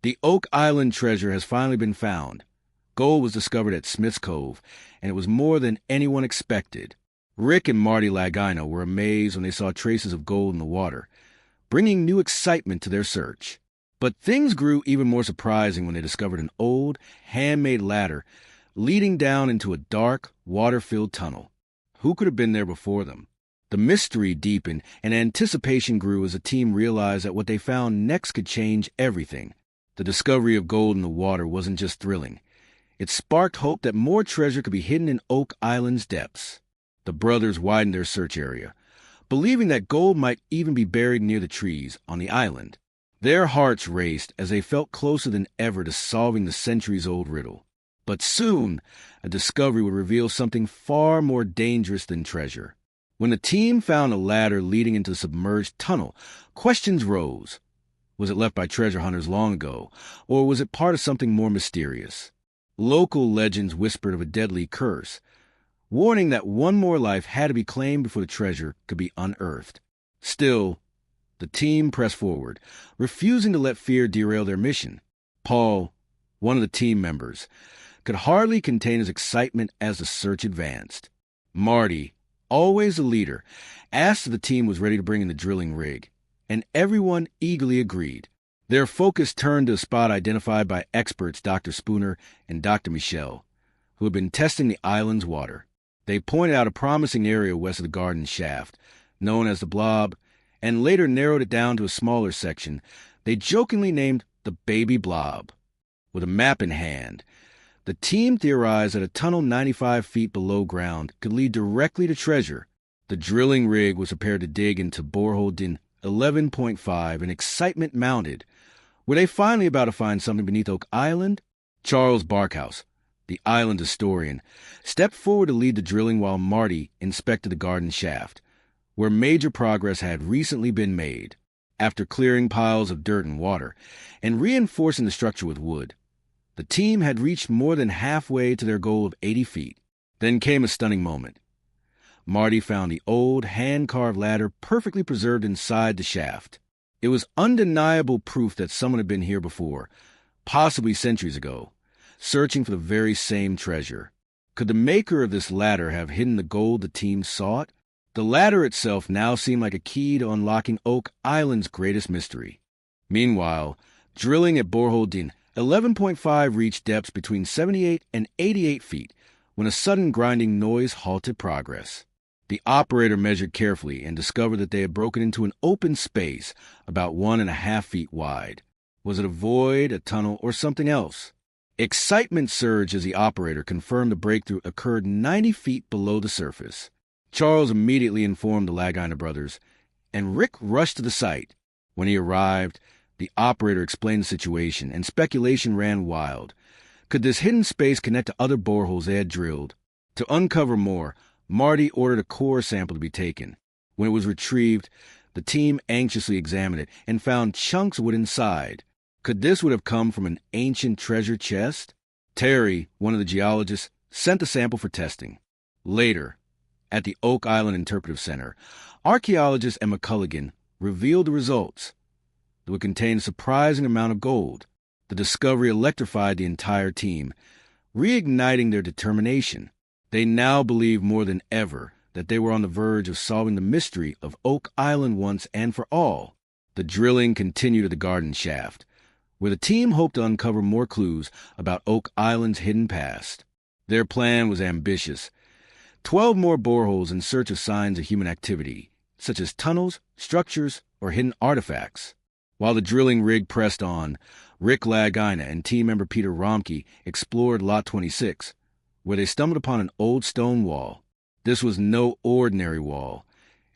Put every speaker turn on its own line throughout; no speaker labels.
The Oak Island treasure has finally been found. Gold was discovered at Smith's Cove, and it was more than anyone expected. Rick and Marty Lagina were amazed when they saw traces of gold in the water, bringing new excitement to their search. But things grew even more surprising when they discovered an old, handmade ladder leading down into a dark, water-filled tunnel. Who could have been there before them? The mystery deepened, and anticipation grew as the team realized that what they found next could change everything. The discovery of gold in the water wasn't just thrilling. It sparked hope that more treasure could be hidden in Oak Island's depths. The brothers widened their search area, believing that gold might even be buried near the trees on the island. Their hearts raced as they felt closer than ever to solving the centuries-old riddle. But soon, a discovery would reveal something far more dangerous than treasure. When the team found a ladder leading into the submerged tunnel, questions rose. Was it left by treasure hunters long ago, or was it part of something more mysterious? Local legends whispered of a deadly curse, warning that one more life had to be claimed before the treasure could be unearthed. Still, the team pressed forward, refusing to let fear derail their mission. Paul, one of the team members, could hardly contain his excitement as the search advanced. Marty, always the leader, asked if the team was ready to bring in the drilling rig, and everyone eagerly agreed. Their focus turned to a spot identified by experts Dr. Spooner and Dr. Michelle, who had been testing the island's water. They pointed out a promising area west of the garden shaft, known as the Blob, and later narrowed it down to a smaller section they jokingly named the Baby Blob. With a map in hand, the team theorized that a tunnel 95 feet below ground could lead directly to treasure. The drilling rig was prepared to dig into borehole din 11.5, and excitement mounted. Were they finally about to find something beneath Oak Island? Charles Barkhouse, the island historian, stepped forward to lead the drilling while Marty inspected the garden shaft, where major progress had recently been made. After clearing piles of dirt and water and reinforcing the structure with wood, the team had reached more than halfway to their goal of 80 feet. Then came a stunning moment. Marty found the old, hand-carved ladder perfectly preserved inside the shaft. It was undeniable proof that someone had been here before, possibly centuries ago, searching for the very same treasure. Could the maker of this ladder have hidden the gold the team sought? The ladder itself now seemed like a key to unlocking Oak Island's greatest mystery. Meanwhile, drilling at borehole din 11.5 reached depths between 78 and 88 feet when a sudden grinding noise halted progress. The operator measured carefully and discovered that they had broken into an open space about 1.5 feet wide. Was it a void, a tunnel, or something else? Excitement surged as the operator confirmed the breakthrough occurred 90 feet below the surface. Charles immediately informed the Lagina brothers, and Rick rushed to the site. When he arrived, the operator explained the situation, and speculation ran wild. Could this hidden space connect to other boreholes they had drilled? To uncover more, Marty ordered a core sample to be taken. When it was retrieved, the team anxiously examined it and found chunks of wood inside. Could this would have come from an ancient treasure chest? Terry, one of the geologists, sent the sample for testing. Later, at the Oak Island Interpretive Center, archaeologist Emma Culligan revealed the results. It would contain a surprising amount of gold. The discovery electrified the entire team, reigniting their determination. They now believed more than ever that they were on the verge of solving the mystery of Oak Island once and for all. The drilling continued at the garden shaft, where the team hoped to uncover more clues about Oak Island's hidden past. Their plan was ambitious. 12 more boreholes in search of signs of human activity, such as tunnels, structures, or hidden artifacts. While the drilling rig pressed on, Rick Lagina and team member Peter Romke explored Lot 26, where they stumbled upon an old stone wall. This was no ordinary wall.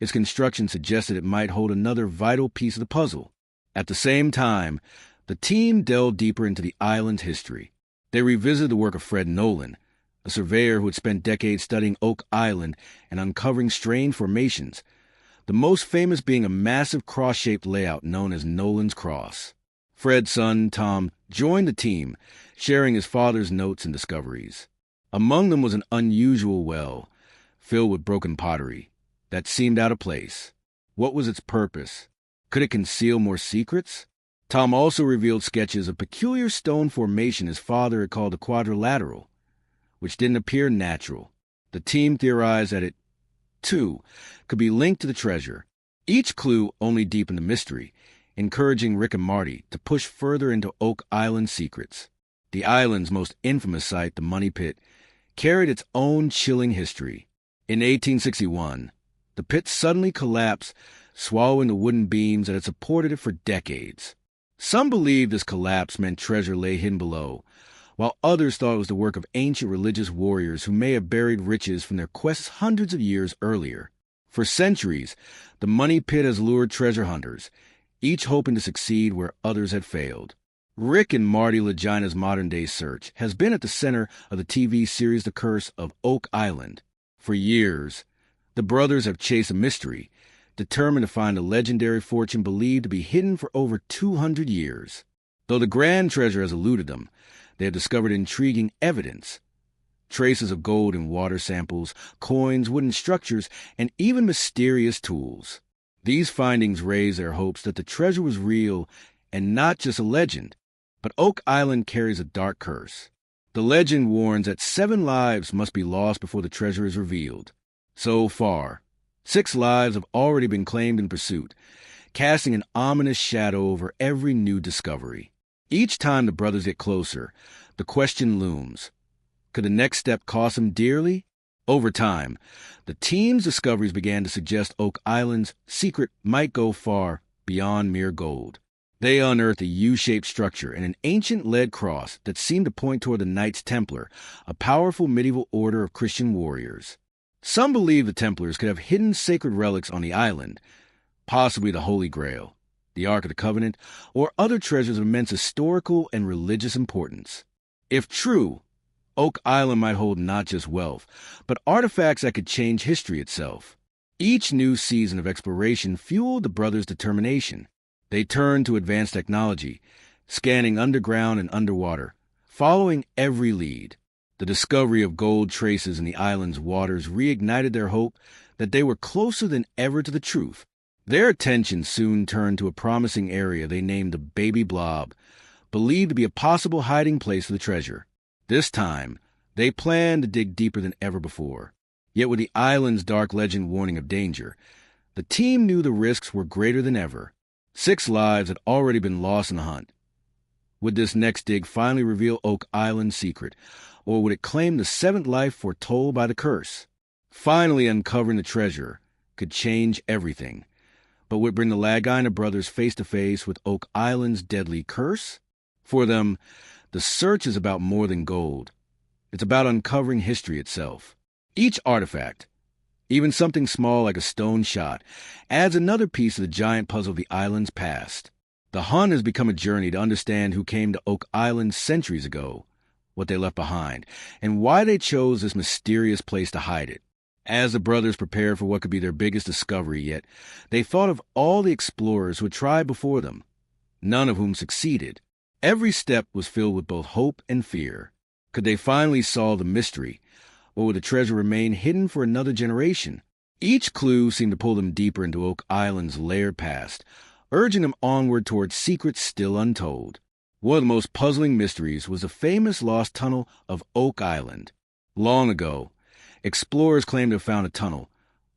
Its construction suggested it might hold another vital piece of the puzzle. At the same time, the team delved deeper into the island's history. They revisited the work of Fred Nolan, a surveyor who had spent decades studying Oak Island and uncovering strange formations, the most famous being a massive cross-shaped layout known as Nolan's Cross. Fred's son, Tom, joined the team, sharing his father's notes and discoveries. Among them was an unusual well, filled with broken pottery, that seemed out of place. What was its purpose? Could it conceal more secrets? Tom also revealed sketches of peculiar stone formation his father had called a quadrilateral, which didn't appear natural. The team theorized that it, too, could be linked to the treasure. Each clue only deepened the mystery, encouraging Rick and Marty to push further into Oak Island's secrets. The island's most infamous site, the Money Pit, carried its own chilling history. In 1861, the pit suddenly collapsed, swallowing the wooden beams that had supported it for decades. Some believed this collapse meant treasure lay hidden below, while others thought it was the work of ancient religious warriors who may have buried riches from their quests hundreds of years earlier. For centuries, the Money Pit has lured treasure hunters, each hoping to succeed where others had failed. Rick and Marty LaGina's modern-day search has been at the center of the TV series The Curse of Oak Island. For years, the brothers have chased a mystery, determined to find a legendary fortune believed to be hidden for over 200 years. Though the grand treasure has eluded them, they have discovered intriguing evidence. Traces of gold in water samples, coins, wooden structures, and even mysterious tools. These findings raise their hopes that the treasure was real and not just a legend. But Oak Island carries a dark curse. The legend warns that 7 lives must be lost before the treasure is revealed. So far, 6 lives have already been claimed in pursuit, casting an ominous shadow over every new discovery. Each time the brothers get closer, the question looms. Could the next step cost them dearly? Over time, the team's discoveries began to suggest Oak Island's secret might go far beyond mere gold. They unearthed a U-shaped structure and an ancient lead cross that seemed to point toward the Knights Templar, a powerful medieval order of Christian warriors. Some believe the Templars could have hidden sacred relics on the island, possibly the Holy Grail, the Ark of the Covenant, or other treasures of immense historical and religious importance. If true, Oak Island might hold not just wealth, but artifacts that could change history itself. Each new season of exploration fueled the brothers' determination. They turned to advanced technology, scanning underground and underwater, following every lead. The discovery of gold traces in the island's waters reignited their hope that they were closer than ever to the truth. Their attention soon turned to a promising area they named the Baby Blob, believed to be a possible hiding place for the treasure. This time, they planned to dig deeper than ever before. Yet with the island's dark legend warning of danger, the team knew the risks were greater than ever. 6 lives had already been lost in the hunt. Would this next dig finally reveal Oak Island's secret, or would it claim the 7th life foretold by the curse? Finally uncovering the treasure could change everything, but would bring the LaGina brothers face to face with Oak Island's deadly curse? For them, the search is about more than gold. It's about uncovering history itself. Each artifact, even something small like a stone shot, adds another piece of the giant puzzle of the island's past. The hunt has become a journey to understand who came to Oak Island centuries ago, what they left behind, and why they chose this mysterious place to hide it. As the brothers prepared for what could be their biggest discovery yet, they thought of all the explorers who had tried before them, none of whom succeeded. Every step was filled with both hope and fear. Could they finally solve the mystery, or would the treasure remain hidden for another generation? Each clue seemed to pull them deeper into Oak Island's layered past, urging them onward towards secrets still untold. One of the most puzzling mysteries was the famous lost tunnel of Oak Island. Long ago, explorers claimed to have found a tunnel,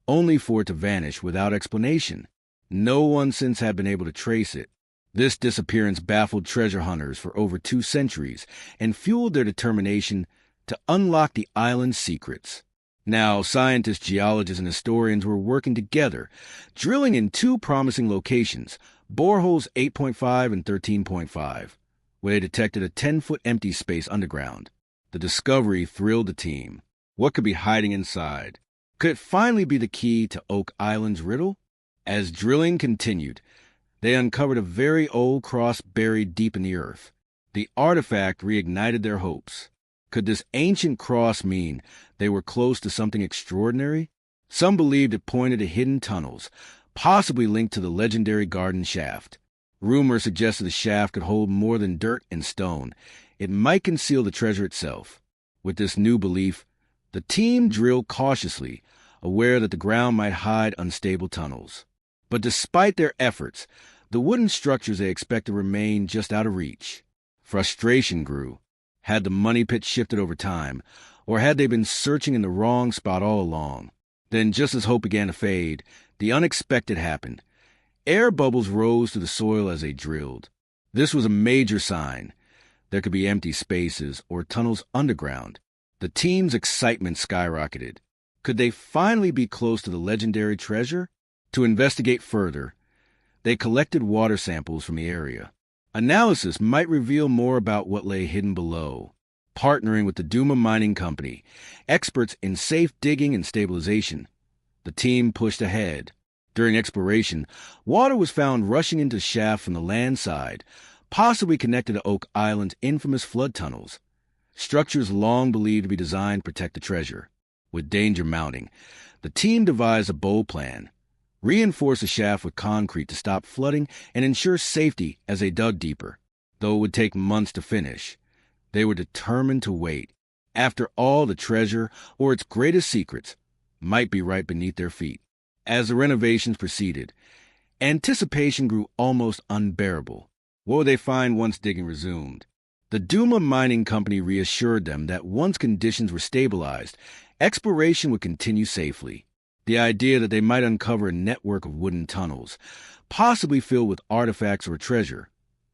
only for it to vanish without explanation. No one since had been able to trace it. This disappearance baffled treasure hunters for over 2 centuries and fueled their determination to unlock the island's secrets. Now, scientists, geologists, and historians were working together, drilling in 2 promising locations, boreholes 8.5 and 13.5, where they detected a 10-foot empty space underground. The discovery thrilled the team. What could be hiding inside? Could it finally be the key to Oak Island's riddle? As drilling continued, they uncovered a very old cross buried deep in the earth. The artifact reignited their hopes. Could this ancient cross mean they were close to something extraordinary? Some believed it pointed to hidden tunnels, possibly linked to the legendary garden shaft. Rumor suggested the shaft could hold more than dirt and stone. It might conceal the treasure itself. With this new belief, the team drilled cautiously, aware that the ground might hide unstable tunnels. But despite their efforts, The wooden structures they expected remained just out of reach. Frustration grew. Had the money pit shifted over time, or had they been searching in the wrong spot all along? Then, just as hope began to fade, the unexpected happened. Air bubbles rose through the soil as they drilled. This was a major sign. There could be empty spaces or tunnels underground. The team's excitement skyrocketed. Could they finally be close to the legendary treasure? To investigate further, they collected water samples from the area. Analysis might reveal more about what lay hidden below. Partnering with the Duma Mining Company, experts in safe digging and stabilization, the team pushed ahead. During exploration, water was found rushing into the shaft from the land side, possibly connected to Oak Island's infamous flood tunnels, structures long believed to be designed to protect the treasure. With danger mounting, the team devised a bold plan. Reinforce the shaft with concrete to stop flooding and ensure safety as they dug deeper. Though it would take months to finish, they were determined to wait. After all, the treasure, or its greatest secrets, might be right beneath their feet. As the renovations proceeded, anticipation grew almost unbearable. What would they find once digging resumed? The Duma Mining Company reassured them that once conditions were stabilized, exploration would continue safely. The idea that they might uncover a network of wooden tunnels, possibly filled with artifacts or treasure,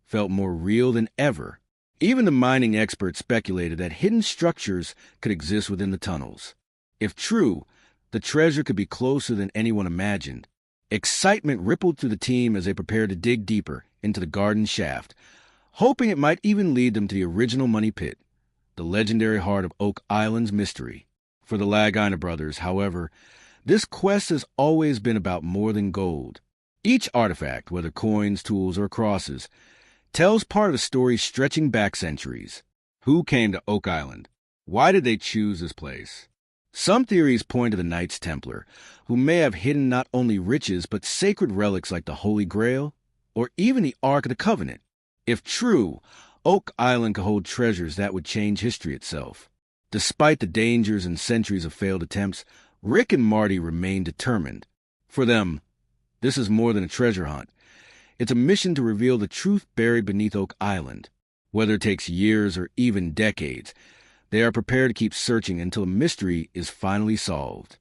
felt more real than ever. Even the mining experts speculated that hidden structures could exist within the tunnels. If true, the treasure could be closer than anyone imagined. Excitement rippled through the team as they prepared to dig deeper into the garden shaft, hoping it might even lead them to the original money pit, the legendary heart of Oak Island's mystery. For the Lahaina brothers, however, this quest has always been about more than gold. Each artifact, whether coins, tools, or crosses, tells part of a story stretching back centuries. Who came to Oak Island? Why did they choose this place? Some theories point to the Knights Templar, who may have hidden not only riches but sacred relics like the Holy Grail, or even the Ark of the Covenant. If true, Oak Island could hold treasures that would change history itself. Despite the dangers and centuries of failed attempts, Rick and Marty remain determined. For them, this is more than a treasure hunt. It's a mission to reveal the truth buried beneath Oak Island. Whether it takes years or even decades, they are prepared to keep searching until the mystery is finally solved.